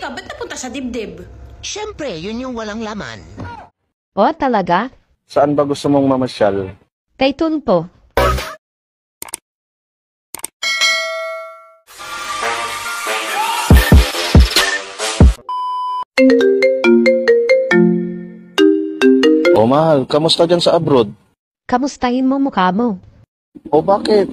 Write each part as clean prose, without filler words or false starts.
teka, ba't napunta sa dibdib? Siyempre, yun yung walang laman. O, talaga? Saan ba gusto mong mamasyal? Kay Tunpo. O mahal, kamusta dyan sa abroad? Kamustahin mo mukha mo? O bakit?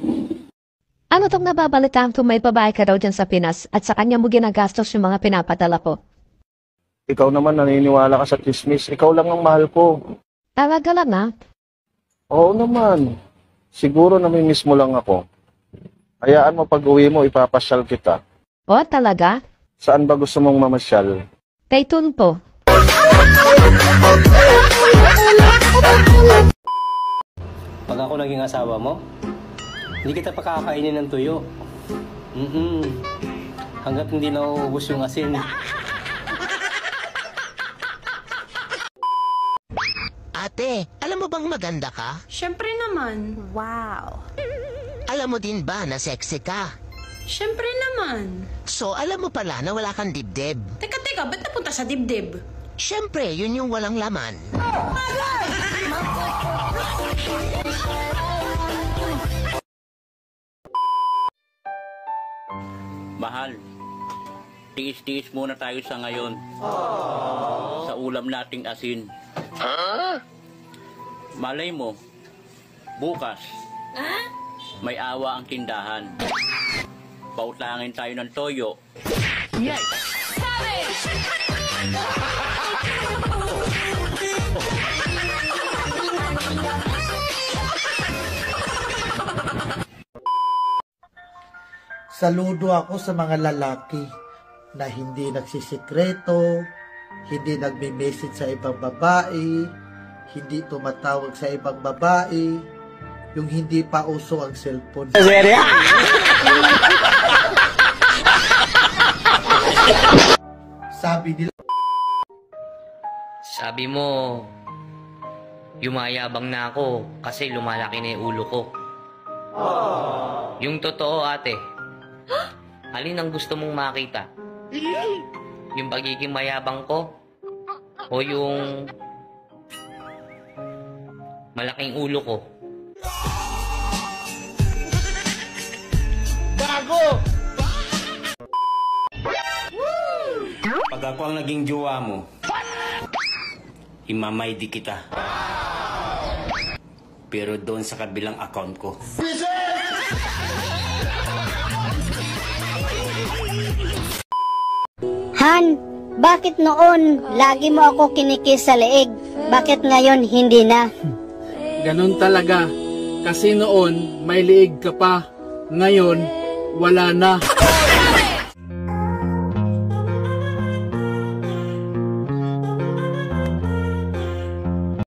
Ano tong nababalitaan kung may babae ka daw dyan sa Pinas at sa kanya mo ginagastos yung mga pinapadala ko? Ikaw naman naniniwala ka sa chismis. Ikaw lang ang mahal ko. Talaga lang ha? Oo naman. Siguro namimiss mo lang ako. Hayaan mo pag uwi mo, ipapasyal kita. O, talaga? Saan ba gusto mong mamasyal? Kay Tunpo. Pag ako naging asawa mo, hindi kita pakakainin ng tuyo. Hanggat hindi nauubos yung asin. Ate, alam mo bang maganda ka? Siyempre naman. Wow. Alam mo din ba na sexy ka? Siyempre naman. So, alam mo pala na wala kang dibdib. Teka, ba't napunta sa dibdib? Siyempre, yun yung walang laman. Mahal, tiis-tiis muna tayo sa ngayon. Sa ulam nating asin. Malay mo, bukas, may awa ang tindahan. Pautangin tayo ng toyo. Yes! Saludo ako sa mga lalaki na hindi nagsisikreto, hindi nagme-message sa ibang babae, hindi tumatawag sa ibang babae, yung hindi pa uso ang cellphone. Sabi mo, yumayabang na ako kasi lumalaki na yung ulo ko. Yung totoo, ate, alin ang gusto mong makita? Yung pagiging mayabang ko? O yung malaking ulo ko? Gago! Pag ako ang naging jowa mo, imamaydi kita. Pero doon sa kabilang account ko. Han, bakit noon lagi mo ako kinikis sa leeg? Bakit ngayon hindi na? Ganun talaga. Kasi noon may liig ka pa. Ngayon, wala na.